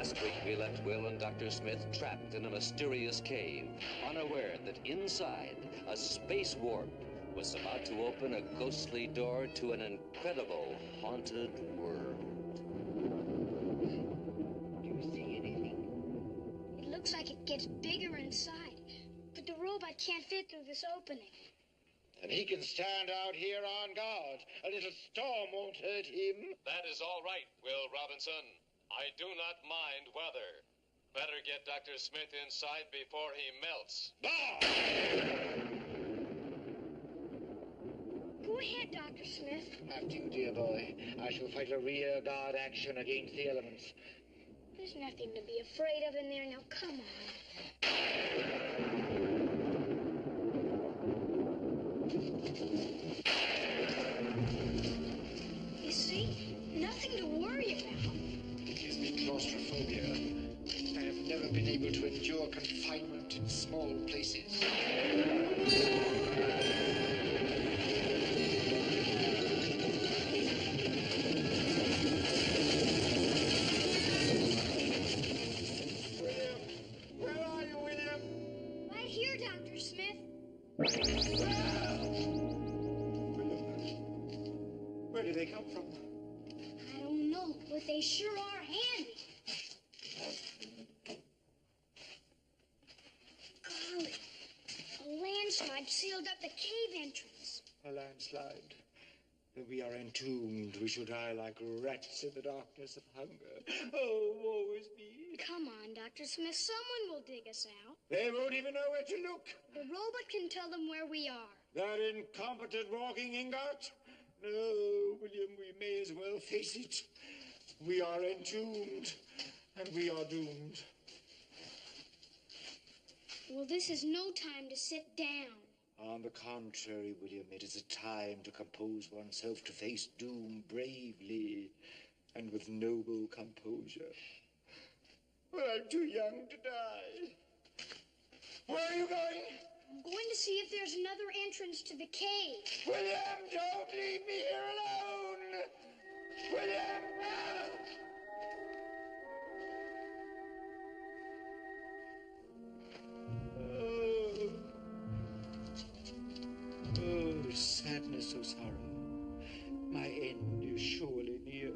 Last week we left Will and Dr. Smith trapped in a mysterious cave, unaware that inside, a space warp was about to open a ghostly door to an incredible haunted world. Do you see anything? It looks like it gets bigger inside, but the robot can't fit through this opening. And he can stand out here on guard. A little storm won't hurt him. That is all right, Will Robinson. I do not mind weather. Better get Dr. Smith inside before he melts. Go ahead, Dr. Smith. After you, dear boy. I shall fight a rear guard action against the elements. There's nothing to be afraid of in there. Now, come on. You see? Nothing to worry about. It gives me claustrophobia. I have never been able to endure confinement in small places. William! Where are you, William? Right here, Dr. Smith. Where did they come from? I don't know, but they sure are handy. Golly, a landslide sealed up the cave entrance. A landslide. We are entombed. We shall die like rats in the darkness of hunger. Oh, woe is me. Come on, Dr. Smith. Someone will dig us out. They won't even know where to look. The robot can tell them where we are. That incompetent walking ingot? No, William, we may as well face it. We are entombed, and we are doomed. Well, this is no time to sit down. On the contrary, William, it is a time to compose oneself to face doom bravely and with noble composure. Well, I'm too young to die. Where are you going? I'm going to see if there's another entrance to the cave. William, don't leave me here alone! William, no! Oh, sadness, oh sorrow. My end is surely near.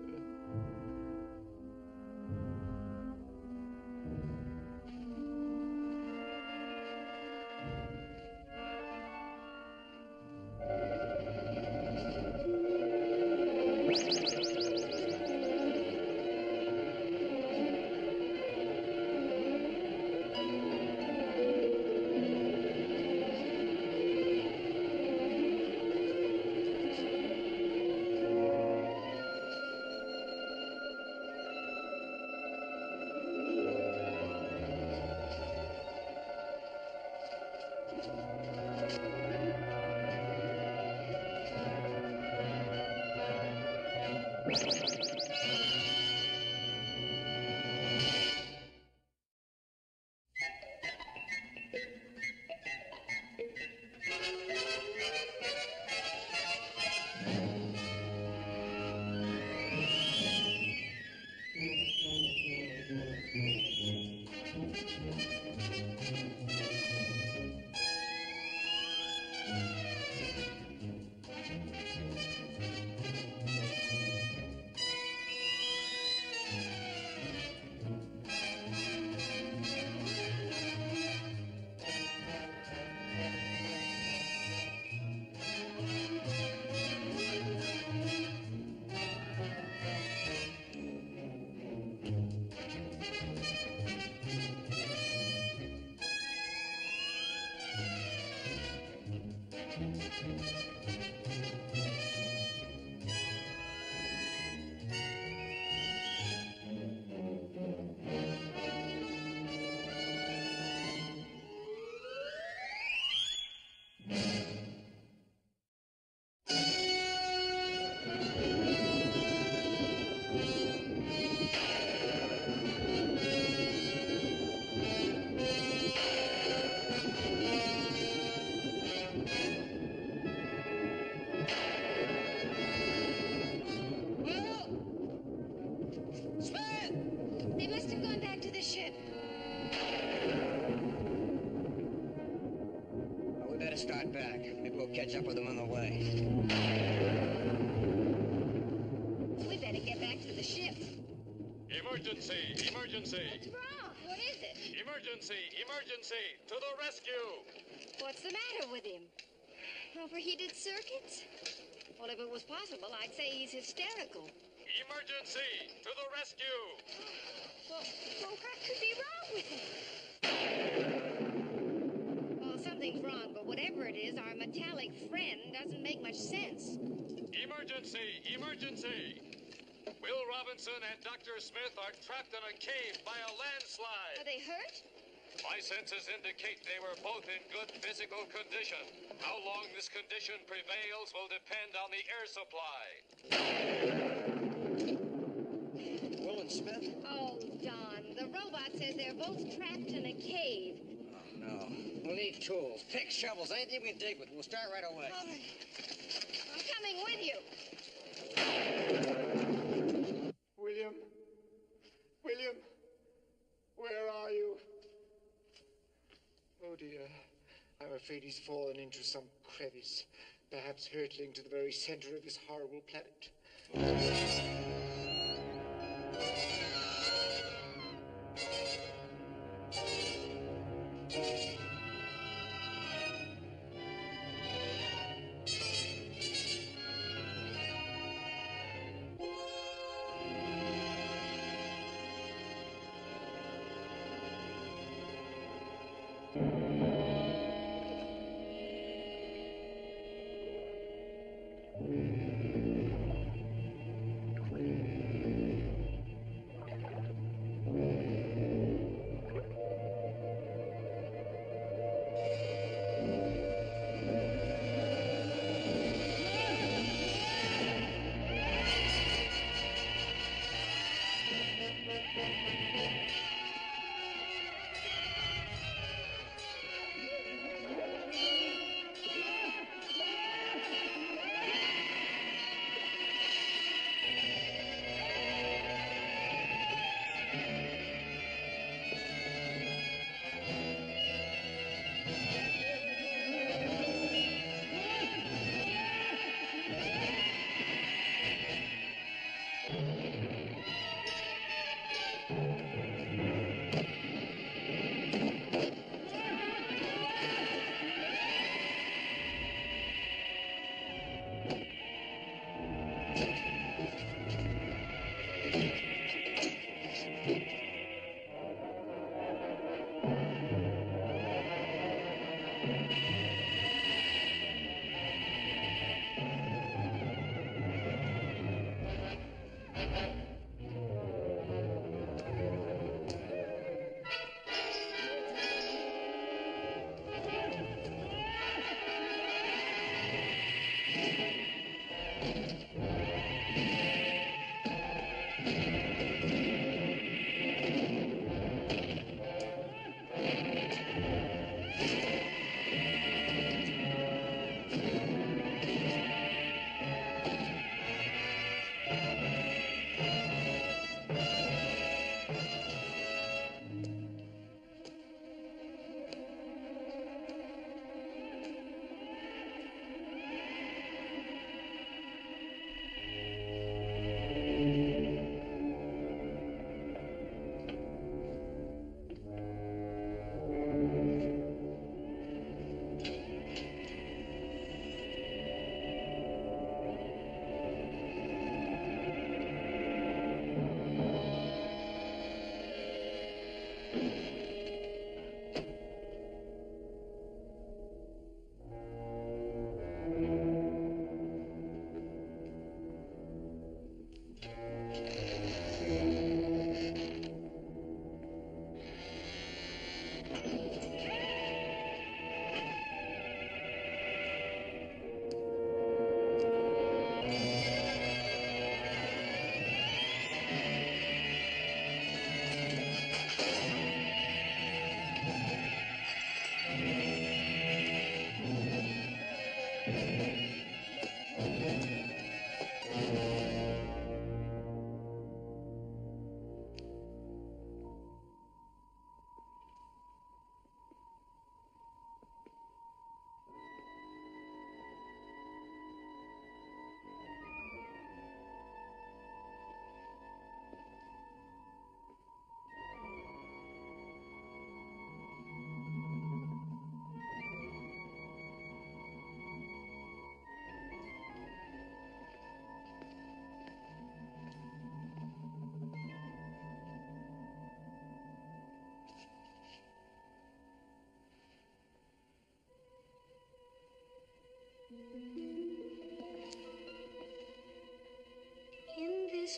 right back. Maybe we'll catch up with them on the way. We better get back to the ship. Emergency! Emergency! What's wrong? What is it? Emergency! Emergency! To the rescue! What's the matter with him? Overheated circuits? Well, if it was possible, I'd say he's hysterical. Emergency! To the rescue! Well, what could be wrong with him? Well, something's wrong, but whatever it is, our metallic friend doesn't make much sense. Emergency! Emergency! Will Robinson and Dr. Smith are trapped in a cave by a landslide. Are they hurt? My senses indicate they were both in good physical condition. How long this condition prevails will depend on the air supply. Will and Smith? Oh, Don, the robot says they're both trapped in a cave. Oh, no. We'll need tools, picks, shovels, anything we can dig with. We'll start right away. All right. I'm coming with you. William? William? Where are you? Oh, dear. I'm afraid he's fallen into some crevice, perhaps hurtling to the very center of this horrible planet.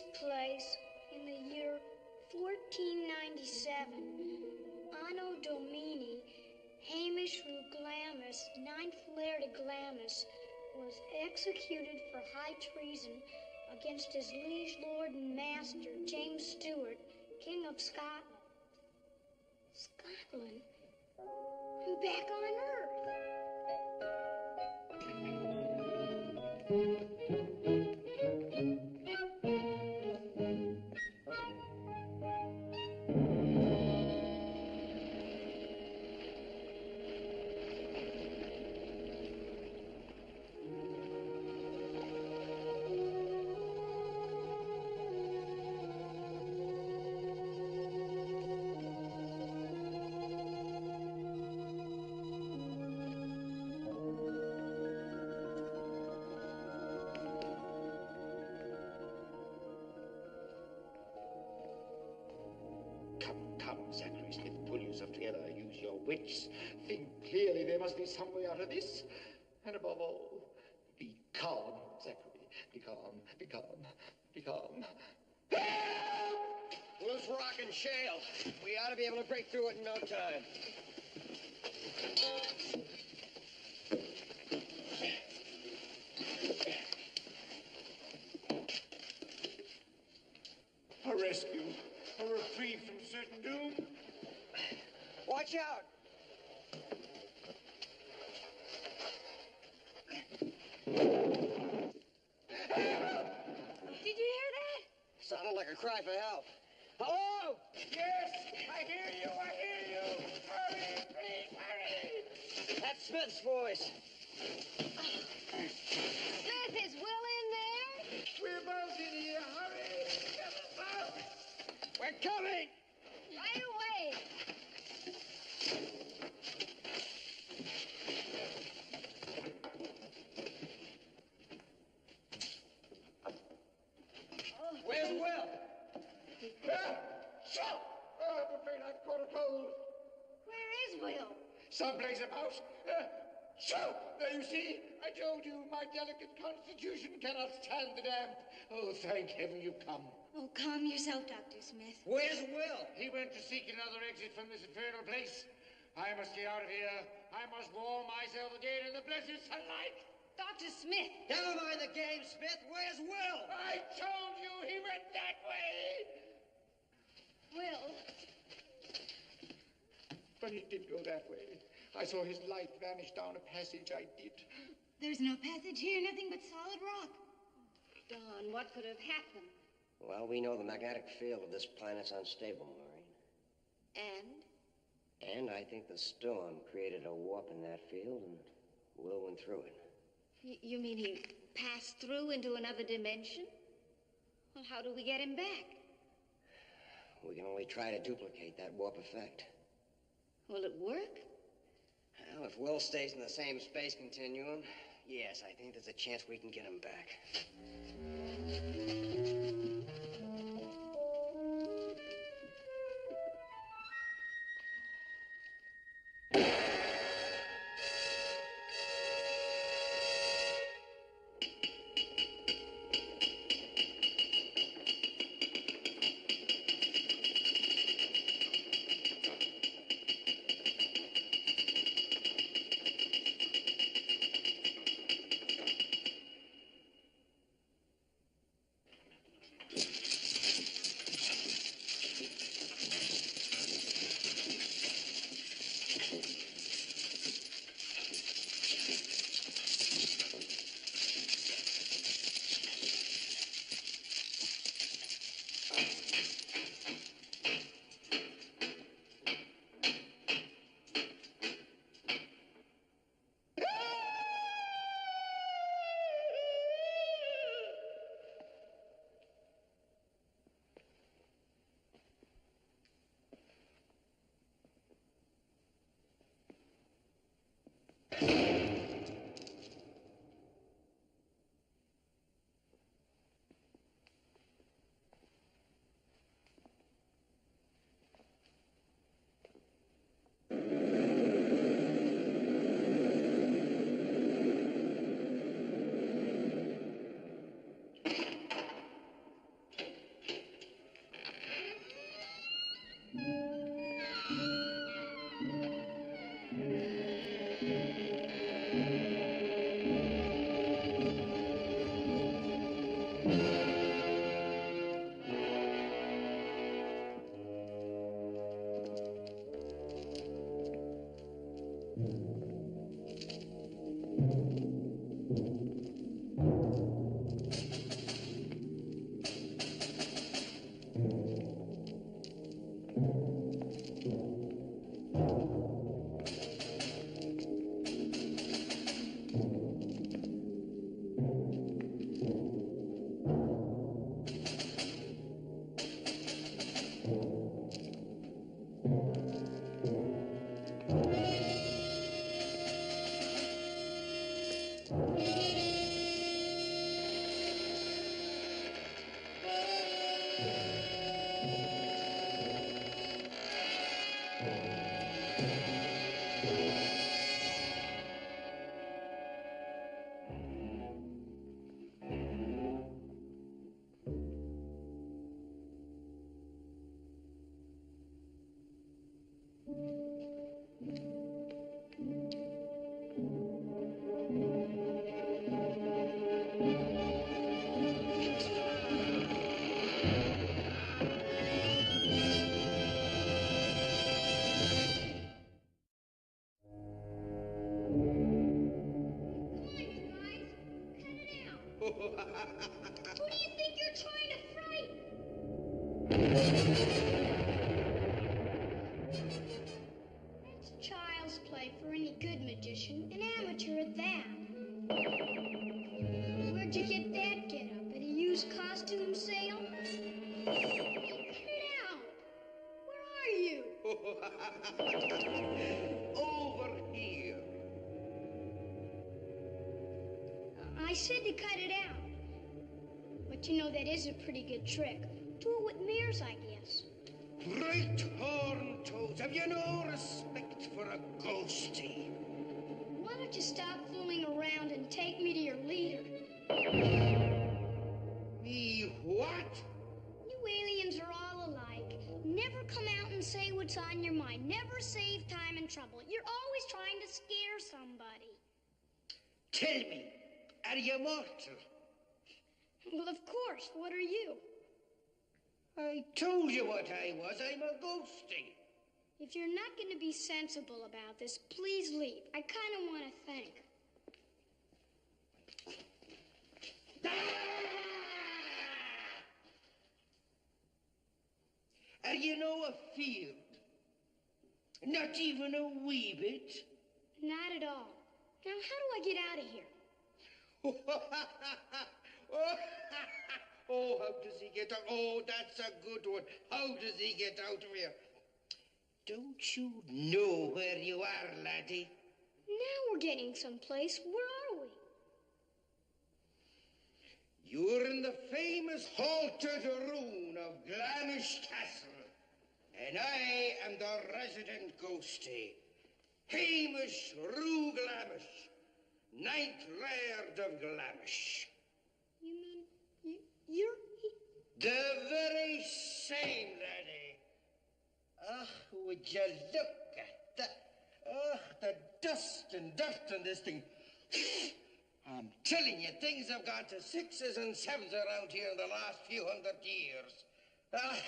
this place in the year 1497. Anno Domini, Hamish Ruglamus, ninth Laird of Glamis, was executed for high treason against his liege lord and master, James Stuart, King of Scotland. Scotland? I'm back on Earth. Come, Zachary Smith, pull yourself together. Use your wits. Think clearly. There must be some way out of this. And above all, be calm, Zachary. Be calm, be calm, be calm. Loose rock and shale. We ought to be able to break through it in no time. A rescue. A reprieve from certain doom. Watch out! Did you hear that? Sounded like a cry for help. Hello? Yes, I hear you, I hear you. Hurry, please, hurry. That's Smith's voice. Smith, is Will in there? We're both in here. Hurry. Get us out. We're coming! Right away. Where's Will? Shut! Oh, I'm afraid I've caught a cold. Where is Will? Someplace about. So, there you see, I told you my delicate constitution cannot stand the damp. Oh, thank heaven you've come. Oh, calm yourself, Dr. Smith. Where's Will? He went to seek another exit from this infernal place. I must get out of here. I must warm myself again in the blessed sunlight. Dr. Smith. Never mind the game, Smith. Where's Will? I told you he went that way. Will. But he did go that way. I saw his light vanish down a passage. I did. There's no passage here, nothing but solid rock. Don, what could have happened? Well, we know the magnetic field of this planet's unstable, Maureen. And I think the storm created a warp in that field, and Will went through it. You mean he passed through into another dimension? Well, how do we get him back? We can only try to duplicate that warp effect. Will it work? Well, if Will stays in the same space continuum, yes, I think there's a chance we can get him back. That's child's play for any good magician, an amateur at that. Where'd you get that get-up? At a used costume sale? Cut it out! Where are you? Over here. I said to cut it out. But you know that is a pretty good trick. Do it with mirrors, I guess. Great horn toads, have you no respect for a ghostie? Why don't you stop fooling around and take me to your leader? Me what? You aliens are all alike. Never come out and say what's on your mind. Never save time and trouble. You're always trying to scare somebody. Tell me, are you mortal? Well, of course. What are you? I told you what I was. I'm a ghostie. If you're not going to be sensible about this, please leave. I kind of want to think. Are you no afeard? Not even a wee bit? Not at all. Now, how do I get out of here? Oh, how does he get out? Oh, that's a good one. How does he get out of here? Don't you know where you are, laddie? Now we're getting someplace. Where are we? You're in the famous halter de rune of Glamish Castle, and I am the resident ghostie, Hamish Rue Glamish, 9th Laird of Glamish. You mean you're... The very same, laddie. Ah, would you look at that? Ah, the dust and dirt on this thing. I'm telling you, things have gone to 6s and 7s around here in the last few hundred years. Ah,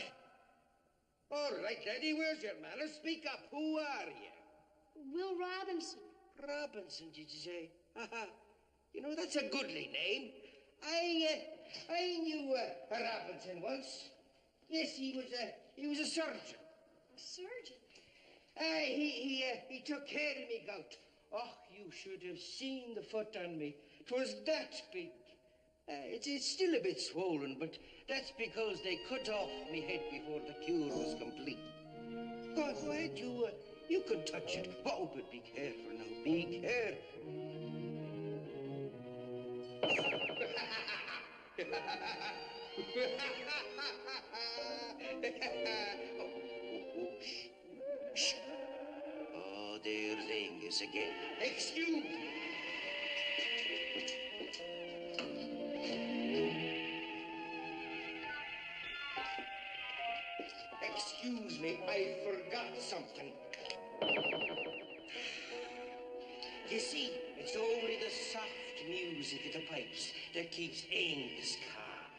all right, laddie, where's your manners? Speak up. Who are you? Will Robinson. Robinson, did you say? You know, that's a goodly name. I knew a Robinson once. Yes, he was a surgeon. A surgeon? He took care of me gout. Oh, you should have seen the foot on me. 'Twas that big. It's still a bit swollen, but that's because they cut off me head before the cure was complete. Go ahead, you can touch it. Oh, but be careful now, be careful. Shh. Shh. Oh, there's Angus again. Excuse me. Excuse me, I forgot something. You see, it's only the soft music of the pipes that keeps Angus calm.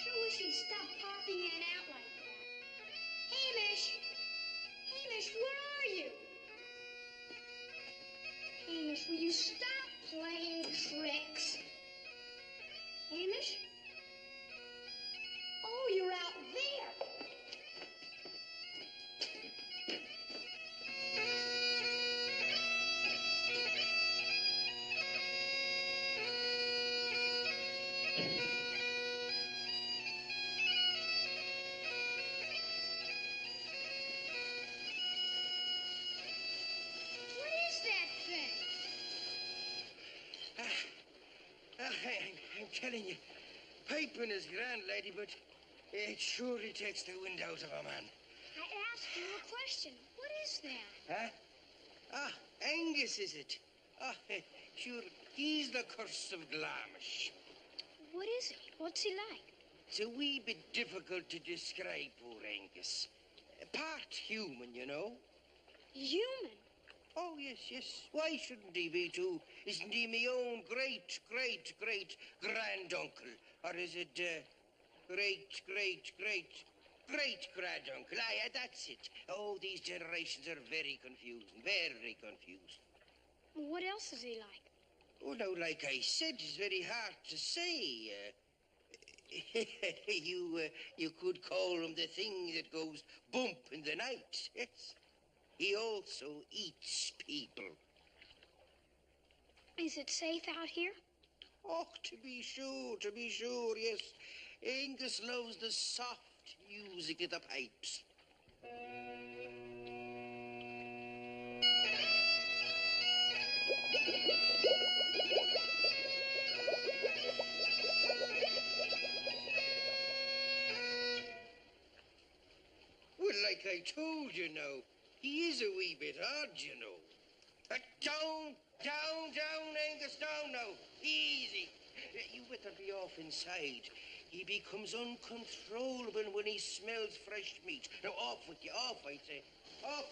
Sure wish he'd stop popping in and out like that. Hamish! Hamish, where are you? Hamish, will you stop playing tricks? Hamish? Oh, you're out there. What is that thing? I'm telling you, piping is grand, lady, but it surely takes the wind out of a man. I asked you a question. What is that? Huh? Ah, Angus, is it? Ah, sure, he's the curse of Glamish. What is he? What's he like? It's a wee bit difficult to describe, poor Angus. Part human, you know. Human? Oh, yes. Why shouldn't he be, too? Isn't he my own great-great-great-granduncle? Or is it, great-great-great-great-granduncle? Aye, that's it. Oh, these generations are very confusing, very confused. What else is he like? Oh, now, like I said, it's very hard to say. You could call him the thing that goes bump in the night. Yes. He also eats people. Is it safe out here? Oh, to be sure, yes. Angus loves the soft music of the pipes. Well, like I told you now, he is a wee bit odd, you know. Down, Angus, down now. Easy. You better be off inside. He becomes uncontrollable when he smells fresh meat. Now, off with you, off, I say. Off.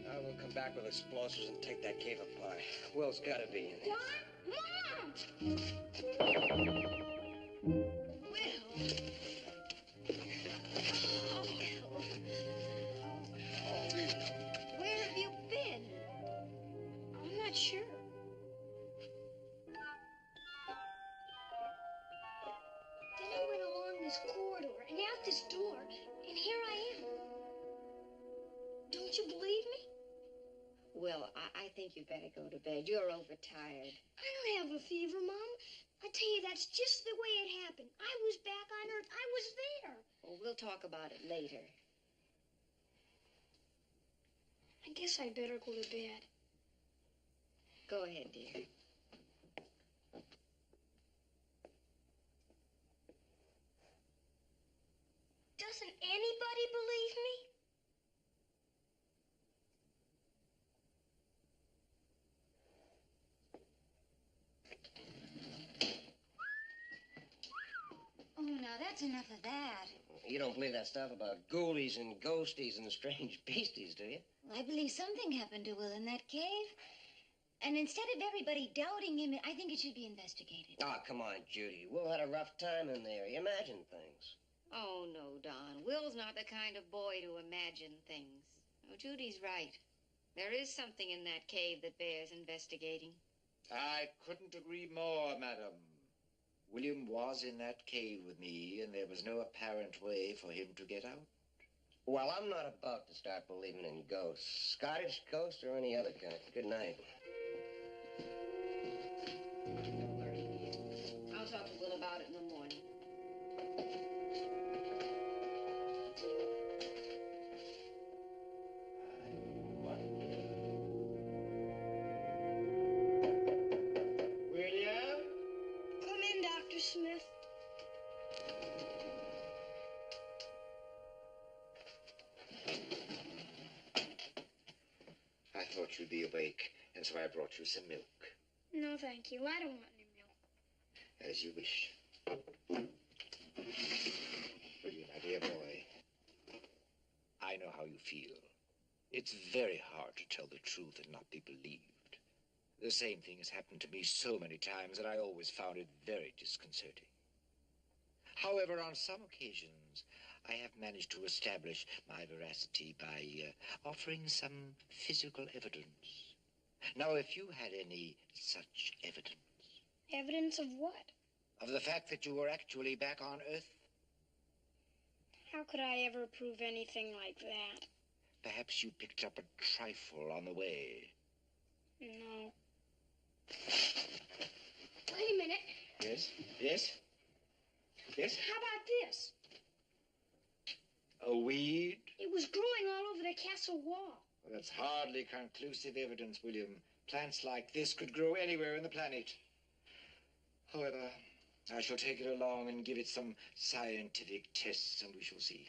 I will come back with explosives and take that cave apart. Will's got to be in there. Mom! Will. Where have you been? I'm not sure. Then I went along this corridor and out this door, and here I am. Don't you believe me? Will, I think you better go to bed. You're overtired. I don't have a fever, Mom. I tell you, that's just the way it happened. I was back on Earth. I was there. Well, we'll talk about it later. I guess I'd better go to bed. Go ahead, dear. Doesn't anybody believe me? Oh, now that's enough of that. You don't believe that stuff about ghoulies and ghosties and strange beasties, do you? Well, I believe something happened to Will in that cave. And instead of everybody doubting him, I think it should be investigated. Oh, come on, Judy. Will had a rough time in there. He imagined things. Oh, no, Don. Will's not the kind of boy to imagine things. Oh, Judy's right. There is something in that cave that bears investigating. I couldn't agree more, madam. William was in that cave with me, and there was no apparent way for him to get out. Well, I'm not about to start believing in ghosts. Scottish ghosts or any other kind. Good night. Don't worry, dear. I'll talk to Will about it in the morning. William? Come in, Dr. Smith. I thought you'd be awake, and so I brought you some milk. No, thank you. I don't want any milk. As you wish. William, my dear boy, I know how you feel. It's very hard to tell the truth and not be believed. The same thing has happened to me so many times that I always found it very disconcerting. However, on some occasions, I have managed to establish my veracity by offering some physical evidence. Now, if you had any such evidence. Evidence of what? Of the fact that you were actually back on Earth, How could I ever prove anything like that? perhaps you picked up a trifle on the way. No. Wait a minute. Yes? Yes? Yes? How about this? A weed? It was growing all over the castle wall. Well, that's hardly conclusive evidence, William. Plants like this could grow anywhere in the planet. However, I shall take it along and give it some scientific tests, and we shall see.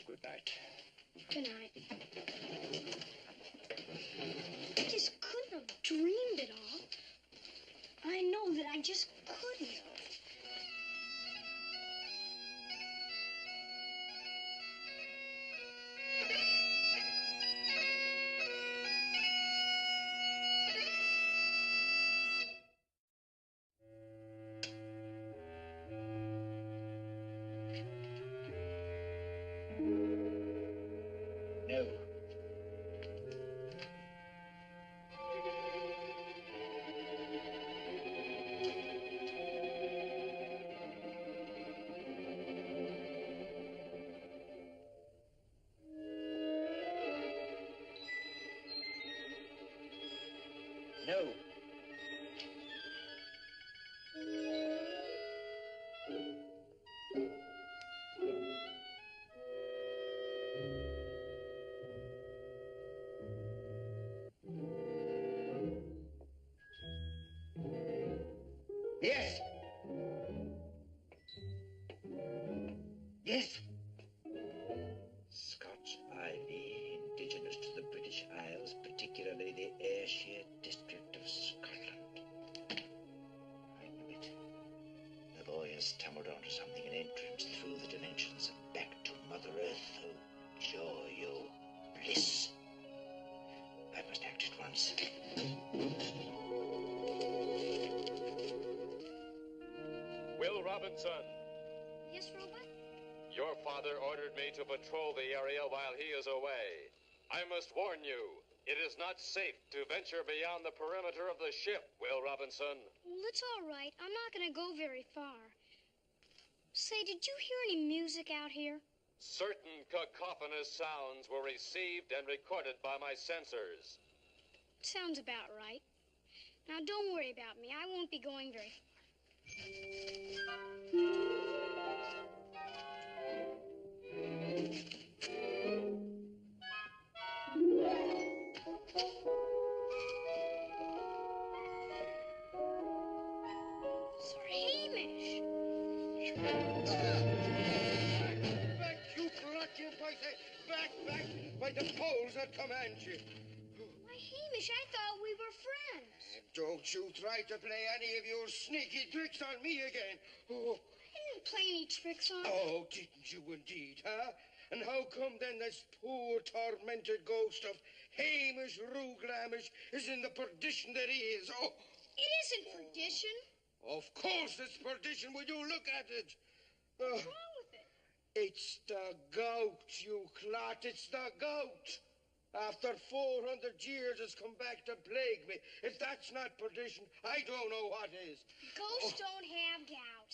Good night. Good night. I just couldn't have dreamed it all. I know that I just couldn't have. No. Yes. Yes. Scotch ivy, indigenous to the British Isles, particularly the Ayrshire district of Scotland. I knew it. The boy has stumbled onto something, an entrance through the dimensions and back to Mother Earth. Oh, joy, oh, bliss. I must act at once. Will Robinson, Yes, Robot? your father ordered me to patrol the area while he is away. I must warn you, it is not safe to venture beyond the perimeter of the ship, Will Robinson. Well, it's all right. I'm not going to go very far. Say, did you hear any music out here? Certain cacophonous sounds were received and recorded by my sensors. Sounds about right. Now, don't worry about me. I won't be going very far. Sir Hamish! Back, you blackened by back, by the poles that command you. Why, Hamish, I thought we were friends. Don't you try to play any of your sneaky tricks on me again. Oh, I didn't play any tricks on you. oh, didn't you indeed, huh? And how come then this poor tormented ghost of Hamish Ruglamish is in the perdition that he is? Oh, It isn't perdition. of course it's perdition when you look at it. What's wrong with it? It's the gout, you clot. It's the gout. After 400 years, it's come back to plague me. If that's not perdition, I don't know what is. Ghosts don't have gout.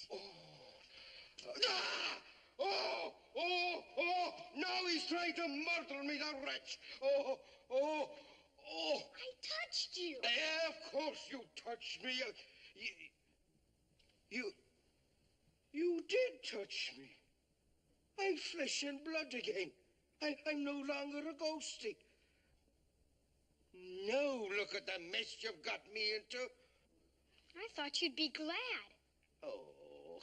Ah! Oh! Now he's trying to murder me, the wretch. Oh! I touched you. Yeah, of course you touched me. You did touch me. I'm flesh and blood again. I'm no longer a ghosty. No, look at the mess you've got me into. I thought you'd be glad. Oh,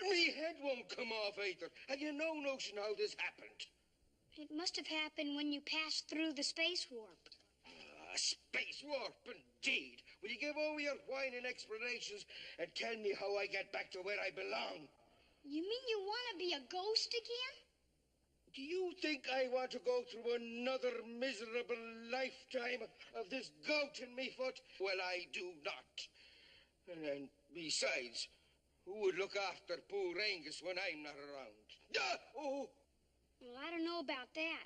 me head won't come off either. Have you no notion how this happened? It must have happened when you passed through the space warp. Space warp, indeed. Will you give over your whining explanations and tell me how I get back to where I belong? You mean you want to be a ghost again? Do you think I want to go through another miserable lifetime of this gout in me foot? Well, I do not. And besides, who would look after poor Angus when I'm not around? Oh! Well, I don't know about that.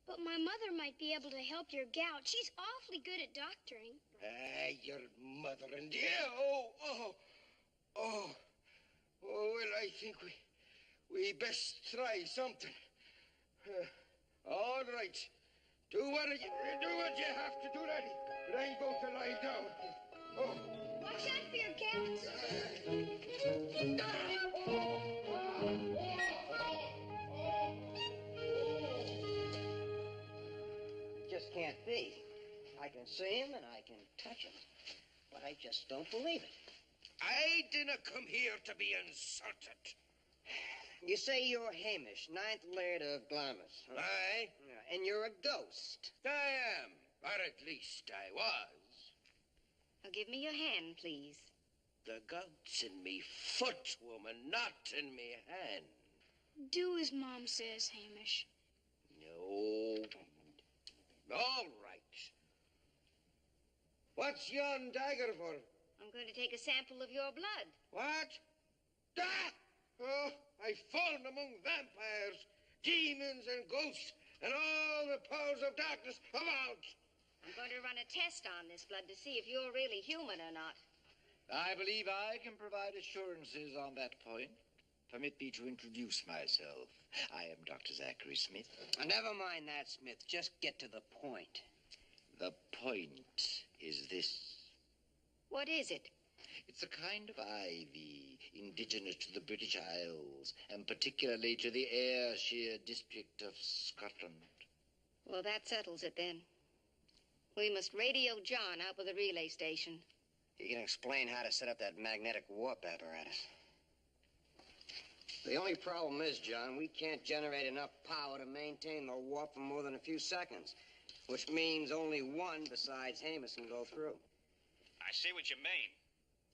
But my mother might be able to help your gout. She's awfully good at doctoring. Your mother and dear. Oh, well, I think we best try something. All right. Do what you have to do, laddie. But I'm going to lie down. Oh. Watch out for your gout. Just can't be. I can see him and I can touch him, but I just don't believe it. I didn't come here to be insulted. You say you're Hamish, 9th Laird of Glamis. Huh? Aye? Yeah, and you're a ghost. I am. Or at least I was. Now give me your hand, please. The gout's in me foot, woman, not in me hand. Do as Mom says, Hamish. No. All right. What's yon dagger for? I'm going to take a sample of your blood. What? Ah! Oh, I've fallen among vampires, demons, and ghosts, and all the powers of darkness about. I'm going to run a test on this blood to see if you're really human or not. I believe I can provide assurances on that point. Permit me to introduce myself. I am Dr. Zachary Smith. Never mind that, Smith. Just get to the point. The point is this. What is it? It's a kind of ivy indigenous to the British Isles, and particularly to the Ayrshire district of Scotland. Well, that settles it then. We must radio John out with a relay station. You can explain how to set up that magnetic warp apparatus. The only problem is, John, we can't generate enough power to maintain the warp for more than a few seconds, which means only one besides Hamish can go through. I see what you mean.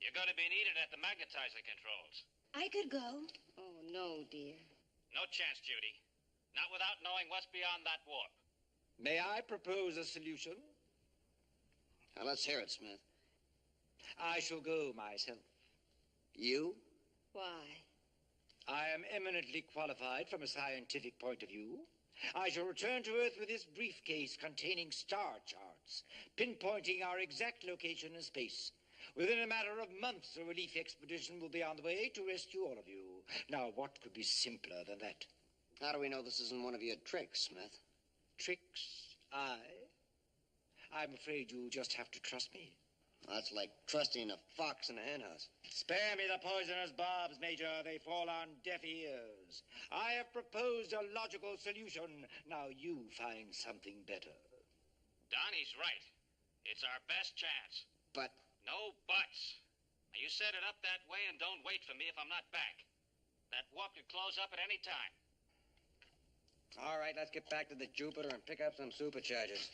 You're going to be needed at the magnetizer controls. I could go. Oh, no, dear. No chance, Judy. Not without knowing what's beyond that warp. May I propose a solution? Now, let's hear it, Smith. I shall go myself. You? Why? I am eminently qualified from a scientific point of view. I shall return to Earth with this briefcase containing star charts, pinpointing our exact location in space. Within a matter of months, a relief expedition will be on the way to rescue all of you. Now, what could be simpler than that? How do we know this isn't one of your tricks, Smith? Tricks? I'm afraid you just have to trust me. That's like trusting a fox in a henhouse. Spare me the poisonous barbs, Major. They fall on deaf ears. I have proposed a logical solution. Now you find something better. Donnie's right. It's our best chance. But No buts. Now, you set it up that way and don't wait for me if I'm not back. That warp could close up at any time. all right, let's get back to the Jupiter and pick up some superchargers.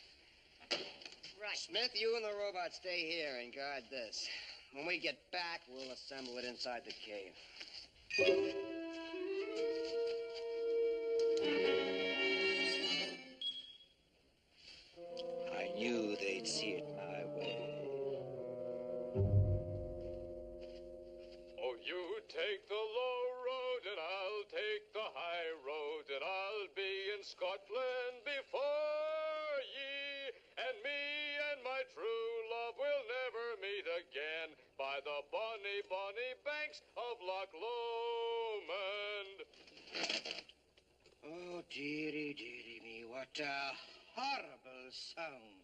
Right. Smith, you and the robot stay here and guard this. When we get back, we'll assemble it inside the cave. I knew they'd see it my way. Oh, you take the low road and I'll take the high road, and I'll be in Scotland before ye, and me and my true love will never meet again by the bonny, bonny banks of Loch Lomond. Oh, dearie, dearie me, what a horrible sound.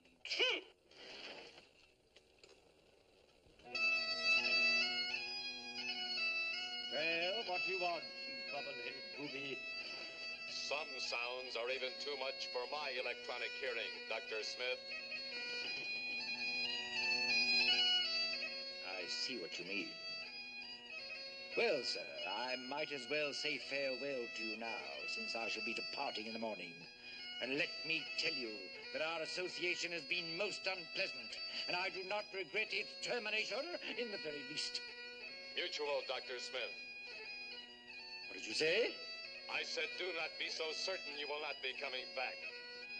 Well, what do you want, you bubble-headed booby? Some sounds are even too much for my electronic hearing, Dr. Smith. I see what you mean. Well, sir, I might as well say farewell to you now, since I shall be departing in the morning. And let me tell you that our association has been most unpleasant, and I do not regret its termination in the very least. Mutual, Dr. Smith. What did you say? I said do not be so certain you will not be coming back.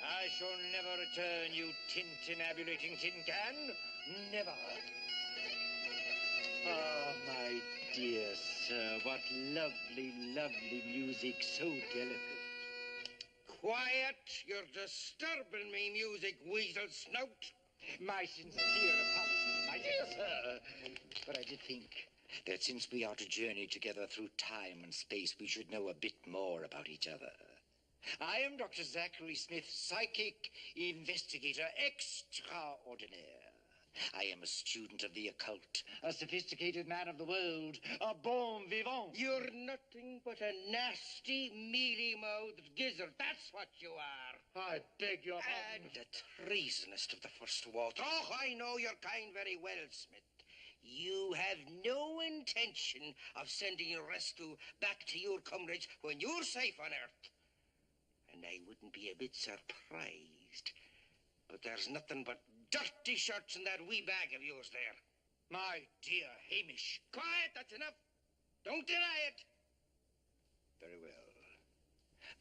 I shall never return, you tintinabulating tin can. Never. Ah, my dear sir, what lovely, lovely music, so delicate. Quiet, you're disturbing me music, weasel snout. My sincere apologies, my dear sir. But I did think that since we are to journey together through time and space, we should know a bit more about each other. I am Dr. Zachary Smith, psychic investigator extraordinaire. I am a student of the occult, a sophisticated man of the world, a bon vivant. You're nothing but a nasty, mealy-mouthed gizzard. That's what you are. I beg your And pardon. the treasonist of the first water. Oh, I know your kind very well, Smith. You have no intention of sending your rescue back to your comrades when you're safe on Earth. And I wouldn't be a bit surprised. But there's nothing but dirty shirts in that wee bag of yours there. My dear Hamish. Quiet, that's enough. Don't deny it. Very well.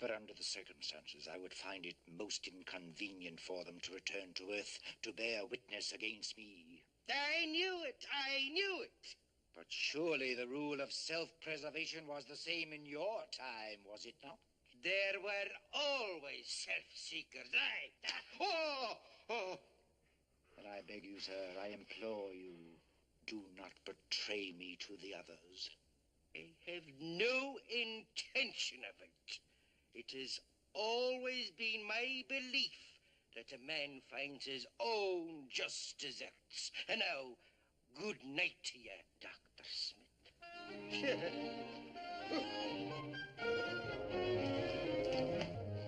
But under the circumstances, I would find it most inconvenient for them to return to Earth to bear witness against me. I knew it. I knew it. But surely the rule of self-preservation was the same in your time, was it not? There were always self-seekers. Oh. And I beg you, sir, I implore you, do not betray me to the others. I have no intention of it. It has always been my belief that a man finds his own just deserts. And now, good night to you, Dr. Smith.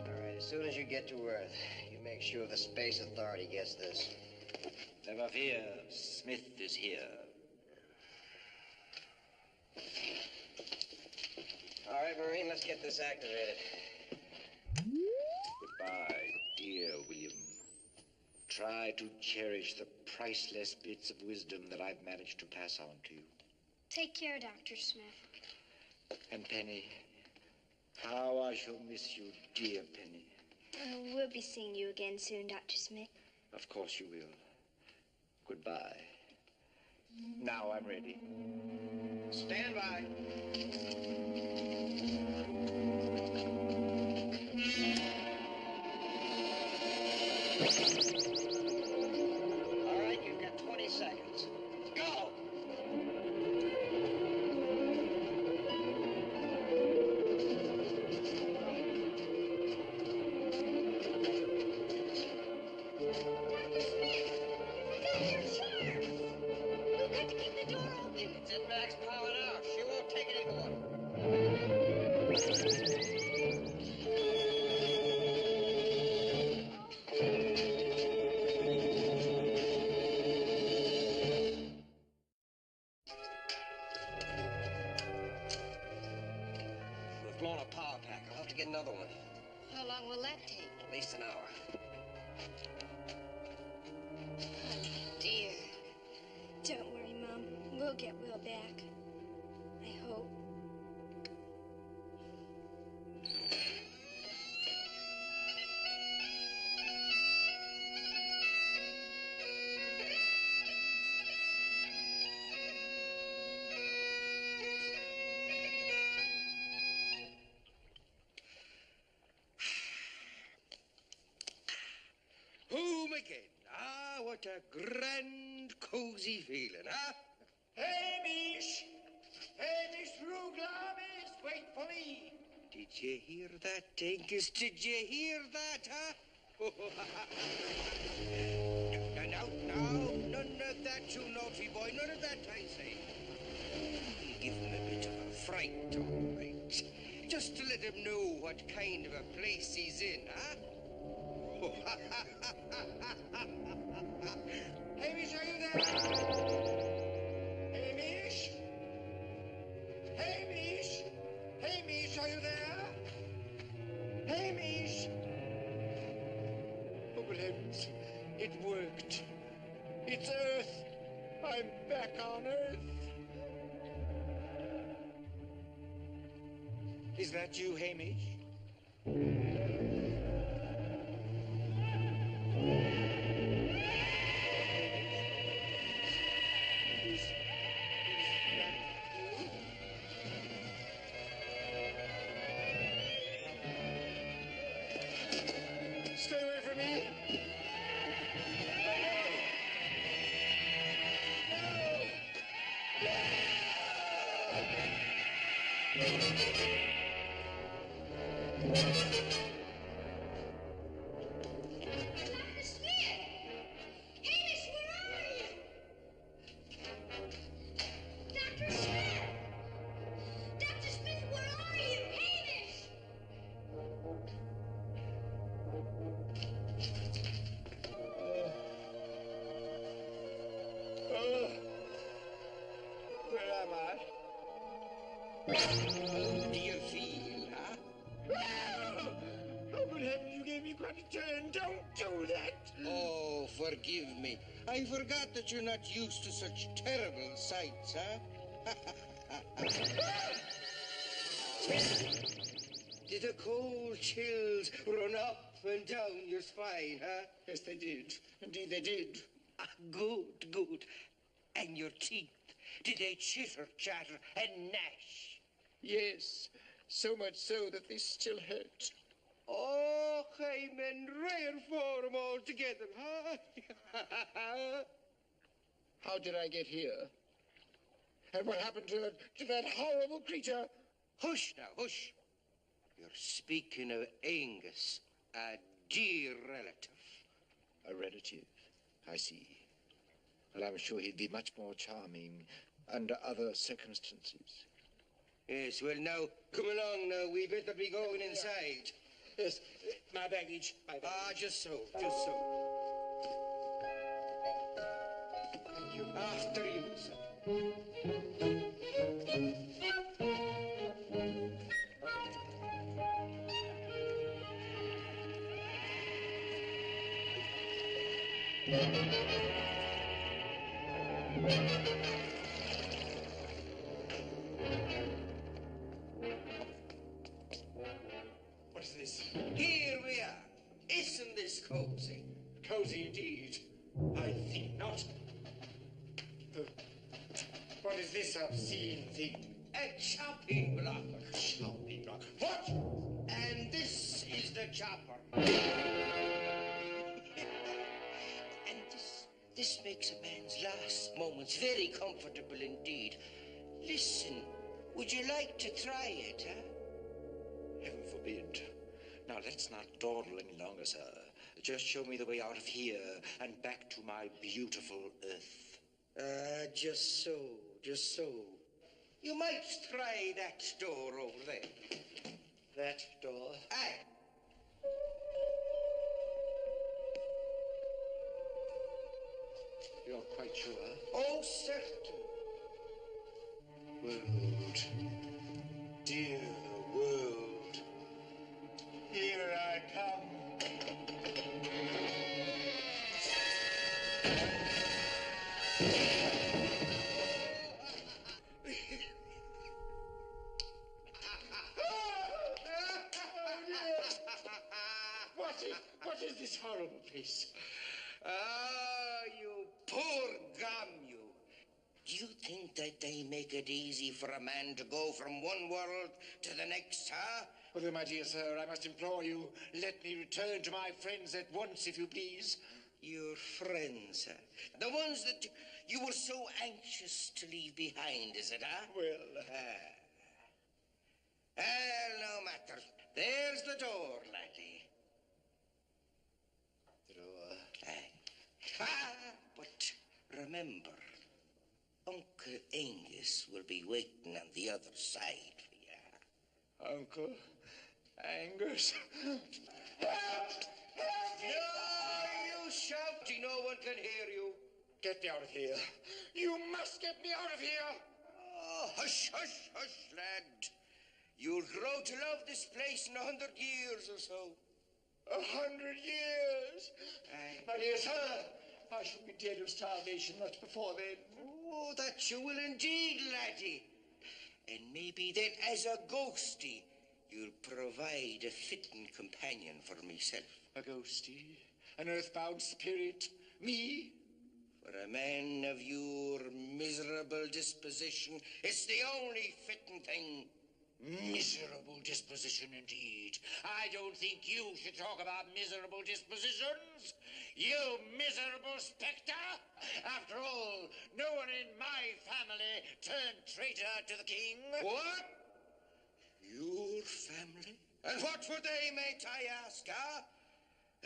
All right, as soon as you get to Earth, you make sure the Space Authority gets this. Never fear, Smith is here. All right, Marine, let's get this activated. Goodbye, dear William. Try to cherish the priceless bits of wisdom that I've managed to pass on to you. Take care, Dr. Smith. And Penny, how I shall miss you, dear Penny. We'll be seeing you again soon, Dr. Smith. Of course you will. Goodbye. Now I'm ready. Stand by. All right, you've got 20 seconds. Go! It's at max power now. She won't take it anymore. We've blown a power pack. I'll have to get another one. How long will that take? At least an hour. Oh, dear. Don't worry, Mom. We'll get Will back. I hope. Home again. Ah, what a grand, cozy feeling, huh? Hamish! Hamish Ruglamis, wait for me! Did you hear that, Dinkus? Did you hear that, huh? Now, none of that, you naughty boy, none of that, I say. We'll give him a bit of a fright, all right. Just to let him know what kind of a place he's in, huh? Hamish, are you there? Hamish? Hamish? Hamish, are you there? Hamish? Oh, good heavens. It worked. It's Earth. I'm back on Earth. Is that you, Hamish? Stay away from me. Dr. Smith! Hamish, where are you? Dr. Smith! Dr. Smith, where are you? Hamish! Where am I? How do you feel, huh? Oh, good heavens, you gave me quite a turn. Don't do that. Oh, forgive me. I forgot that you're not used to such terrible sights, huh? Did the cold chills run up and down your spine, huh? Yes, they did. Indeed, they did. Ah, good, good. And your teeth, did they chitter, chatter, and gnash? Yes, so much so that they still hurt. Oh, I'm in rare form altogether, huh? How did I get here? And what happened to that horrible creature? Hush now, hush. You're speaking of Angus, a dear relative. A relative, I see. Well, I'm sure he'd be much more charming under other circumstances. Yes, well, now, come along now. We better be going inside. Yes, my baggage. Ah, just so, just so. Thank you. After you, sir. What is this? Here we are. Isn't this cozy? Cozy indeed. I think not. What is this obscene thing? A chopping block. Chopping block. What? And this is the chopper. And this makes a man's last moments very comfortable indeed. Listen, would you like to try it, huh? Heaven forbid. Now, let's not dawdle any longer, sir. Just show me the way out of here and back to my beautiful Earth. Just so, just so. You might try that door over there. That door? Aye. You're quite sure? Oh, certain. World. Dear world. Here I come. What is this horrible place? Ah, you poor gum, you. Do you think that they make it easy for a man to go from one world to the next, huh? Oh, then, my dear sir, I must implore you, let me return to my friends at once, if you please. Your friends, huh? The ones that you were so anxious to leave behind, is it, huh? Well, no matter. There's the door, laddie. the door. But remember, Uncle Angus will be waiting on the other side for you. Uncle Angus. No, you shouting, no one can hear you. Get me out of here. You must get me out of here. Oh, hush, hush, hush, lad. You'll grow to love this place in 100 years or so. 100 years. Aye. My dear sir, I shall be dead of starvation much before then. Oh, that you will indeed, laddie. And maybe then, as a ghostie, you'll provide a fitting companion for myself. A ghostie? An earthbound spirit? Me? For a man of your miserable disposition, it's the only fitting thing. Miserable disposition indeed. I don't think you should talk about miserable dispositions. You miserable spectre! After all, no one in my family turned traitor to the king. What? Your family? And what were they, mate, I ask, huh?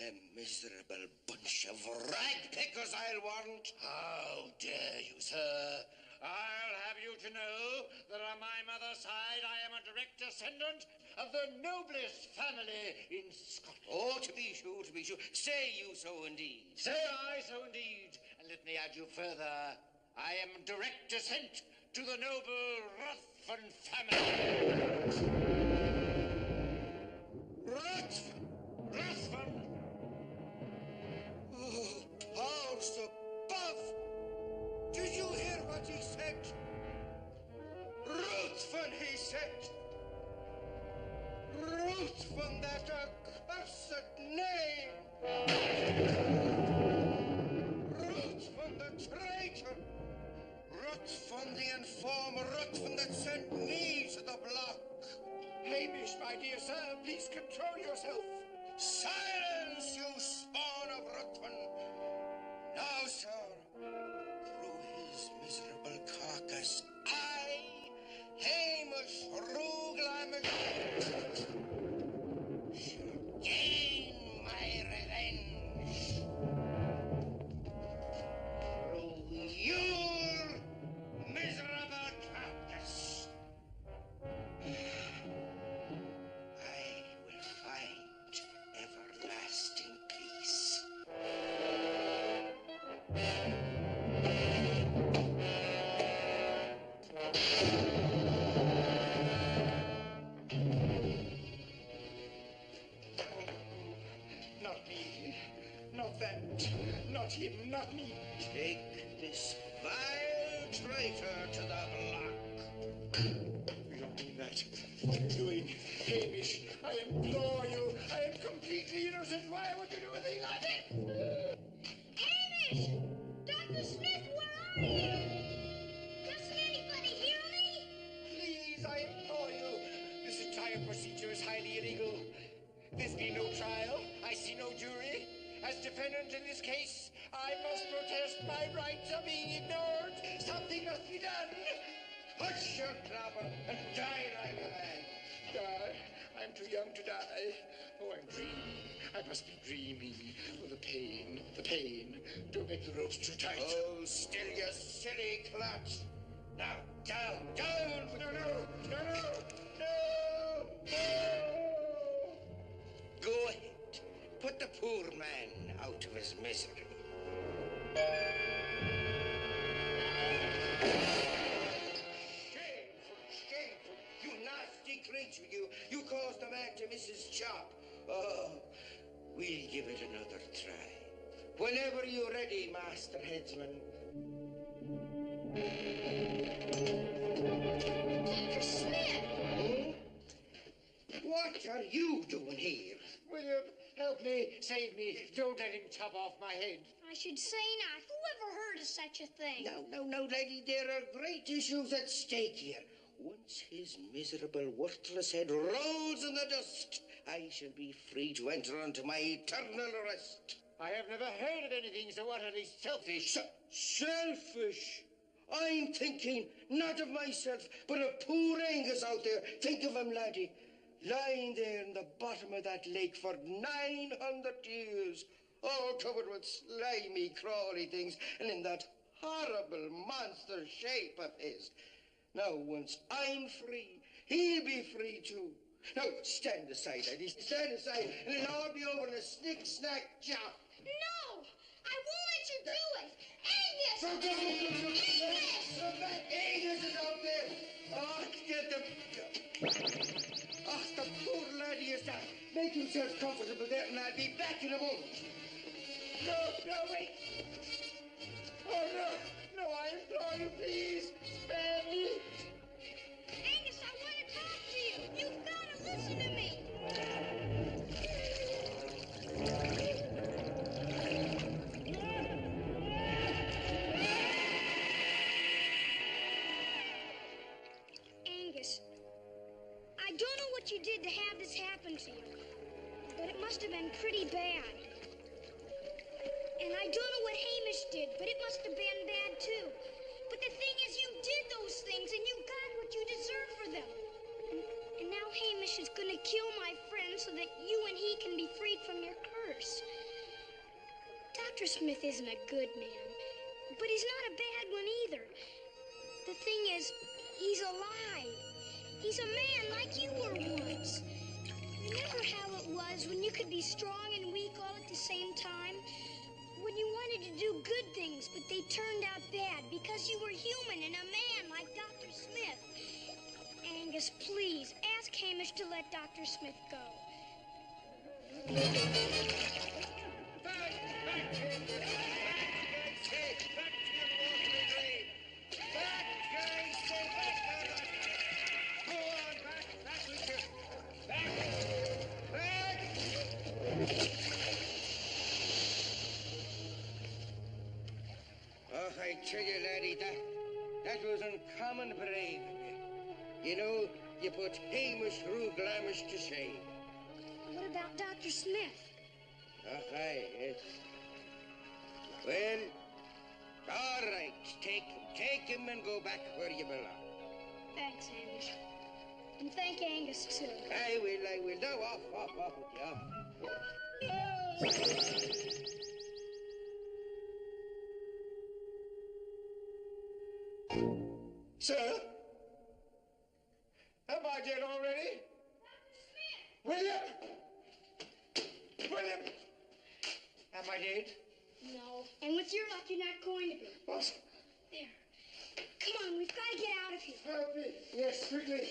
A miserable bunch of rag-pickers, I'll warrant. How dare you, sir? I'll have you to know that on my mother's side I am a direct descendant of the noblest family in Scotland. Oh, to be sure, to be sure. Say you so indeed. Say I so indeed. And let me add you further. I am direct descent to the noble Ruthven family. Ruthven! Oh, powers above! Did you hear what he said? Ruthven, he said. Ruthven, that accursed name. Ruthven, the traitor. Ruthven, the informer. Ruthven that sent me to the block. Stop that. Not him, not me. Take this vile traitor to the block. You don't mean that. What are you doing? Hamish, I implore you. I am completely innocent. Why would you do a thing like that? Hamish! Dr. Smith, where are you? Doesn't anybody hear me? Please, I implore you. This entire procedure is highly illegal. There's been no trial. I see no jury. As defendant in this case, I must protest my rights are being ignored. Something must be done. Push your clapper and die like a man. Die? I'm too young to die. Oh, I'm dreaming. I must be dreaming. Oh, the pain. Don't make the ropes too tight. Oh, still, you silly klutz. Now, down. No. Go ahead. Put the poor man out of his misery. Shameful. You nasty creature, you. You caused the man to miss his job. Oh, we'll give it another try. Whenever you're ready, Master Headsman. Dr. Smith! What are you doing here? William, help me. Save me. Don't let him chop off my head. I should say not. Who ever heard of such a thing? No, lady. There are great issues at stake here. Once his miserable, worthless head rolls in the dust, I shall be free to enter into my eternal rest. I have never heard of anything so utterly selfish. Selfish? I'm thinking not of myself, but of poor Angus out there. Think of him, laddie. Lying there in the bottom of that lake for 900 years, all covered with slimy, crawly things, and in that horrible monster shape of his. Now, once I'm free, he'll be free too. Now, stand aside, laddie, stand aside, and it'll all be over in a snick-snack jump. No! I won't let you do it! Angus! Angus is out there! Oh, get the... Oh, the poor laddie is there. Make himself comfortable there, and I'll be back in a moment. No, wait. Oh, no, I implore you, please. Spare me. Angus, I want to talk to you. You've got to listen to me. Angus, I don't know what you did to have this happen to you, but it must have been pretty bad. And I don't know what Hamish did, but it must have been bad too. But the thing is, you did those things, and you got what you deserve for them. And now Hamish is going to kill my friend so that you and he can be freed from your curse. Dr. Smith isn't a good man, but he's not a bad one either. The thing is, he's alive. He's a man like you were once. Remember how it was when you could be strong and weak all at the same time? When you wanted to do good things, but they turned out bad because you were human and a man like Dr. Smith. Angus, please, ask Hamish to let Dr. Smith go. I tell you, laddie, that was uncommon brave. You know, you put Hamish through Glamish to shame. What about Dr. Smith? Aye, yes. Well, all right, take him and go back where you belong. Thanks, Hamish. And thank Angus, too. I will. Now, off with you. Sir? Am I dead already? William! Am I dead? No. And with your luck, you're not going to be. What? There. Come on, we've got to get out of here. Help me. Yes, quickly.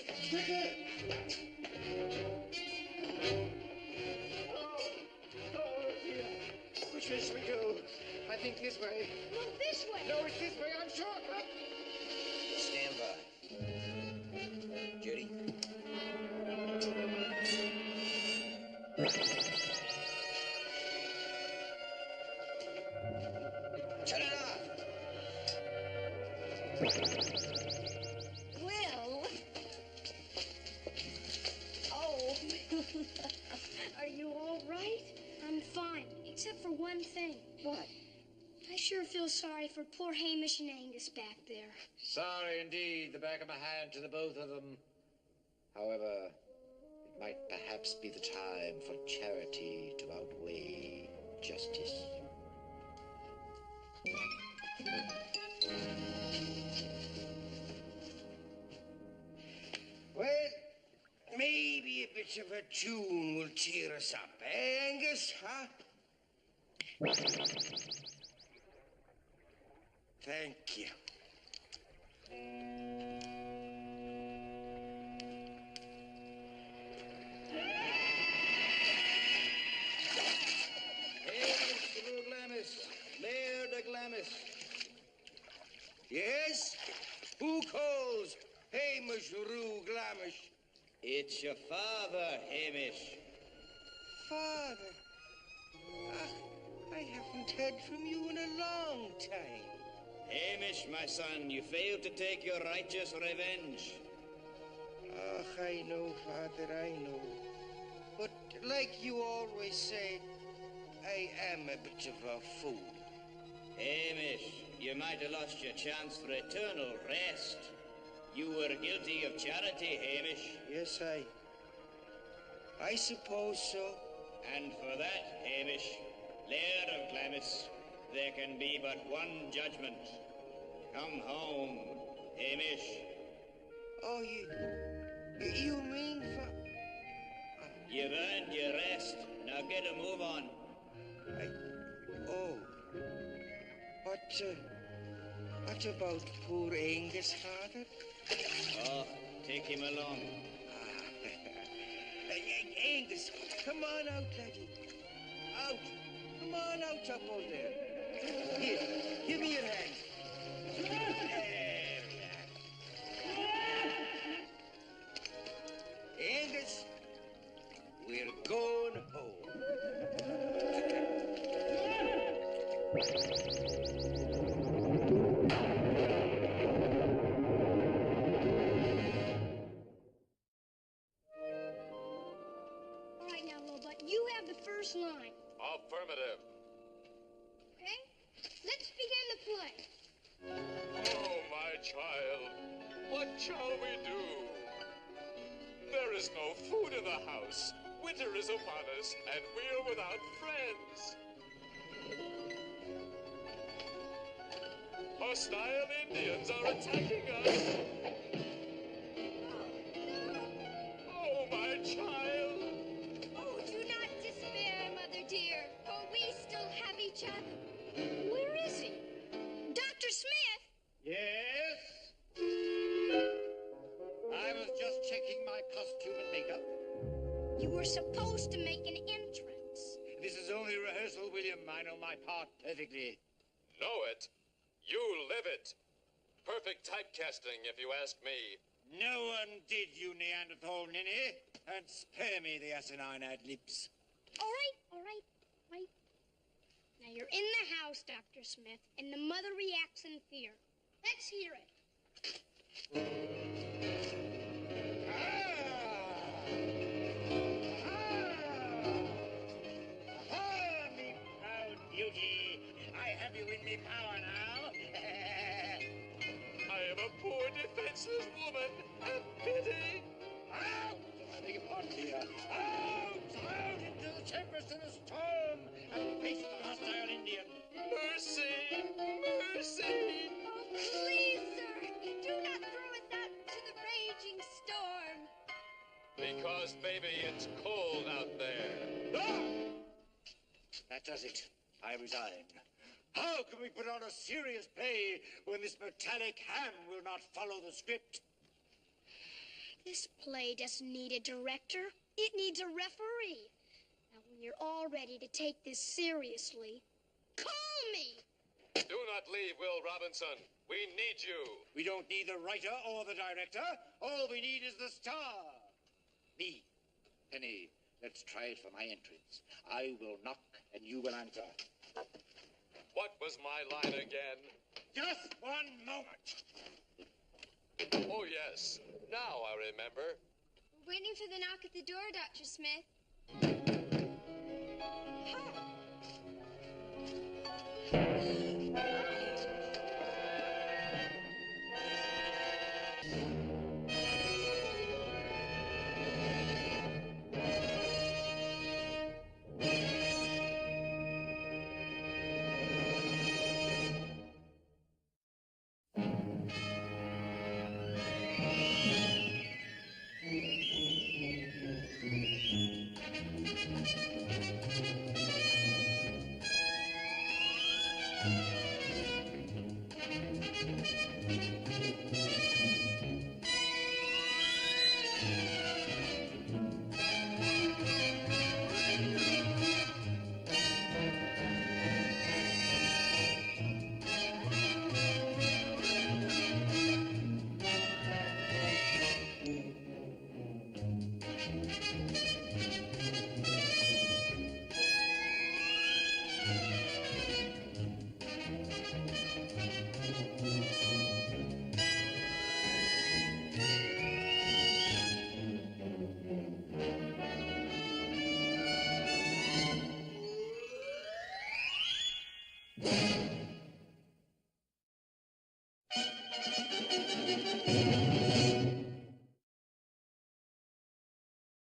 Oh, dear. Which way should we think this way. No, this way. No, it's this way, I'm sure. Stand by. Judy. Turn it off. Will? Oh. Are you all right? I'm fine, except for one thing. What? I sure feel sorry for poor Hamish and Angus back there. Sorry indeed, the back of my hand to the both of them. However, it might perhaps be the time for charity to outweigh justice. Well, maybe a bit of a tune will cheer us up, eh, Angus, huh? Thank you. Yes? Who calls Hamish Rue Glamish? It's your father, Hamish. Father. I haven't heard from you in a long time. Hamish, my son, you failed to take your righteous revenge. I know, Father, I know. But like you always say, I am a bit of a fool. Hamish, you might have lost your chance for eternal rest. You were guilty of charity, Hamish. Yes, I suppose so. And for that, Hamish, Laird of Glamis, there can be but one judgment. Come home, Hamish. Oh, you mean You've earned your rest. Now get a move on. What about poor Angus, Father? Oh, take him along. Angus, come on out, laddie. Out. Come on out, up on there. Here, give me your hand. There we are. Angus, we're going home. All right, now, Lobot, you have the first line. Affirmative. Okay? Let's begin the play. Oh, my child, what shall we do? There is no food in the house. Winter is upon us, and we're without friends. Hostile Indians are attacking us. Oh, my child. Oh, do not despair, Mother dear, for we still have each other. Where is he? Dr. Smith? Yes? I was just checking my costume and makeup. You were supposed to make an entrance. This is only rehearsal, William. I know my part perfectly. Know it? You live it. Perfect typecasting, if you ask me. No one did, you Neanderthal ninny. And spare me the asinine ad-libs. All right. Now, you're in the house, Dr. Smith, and the mother reacts in fear. Let's hear it. Me proud beauty. I have you in me power now. I am a poor, defenseless woman. Have pity. Out! I beg your pardon, dear. Out into the tempest and the storm and face the hostile Indian. Mercy! Oh, please, sir, do not throw us out to the raging storm. Because, baby, it's cold out there. Ah! That does it. I resign. How can we put on a serious play when this metallic ham will not follow the script? This play doesn't need a director. It needs a referee. Now, when you're all ready to take this seriously, call me. Do not leave, Will Robinson. We need you. We don't need the writer or the director. All we need is the star. Me. Penny, let's try it for my entrance. I will knock and you will answer. What was my line again? Just one moment. Oh, yes. Now I remember. We're waiting for the knock at the door, Dr. Smith.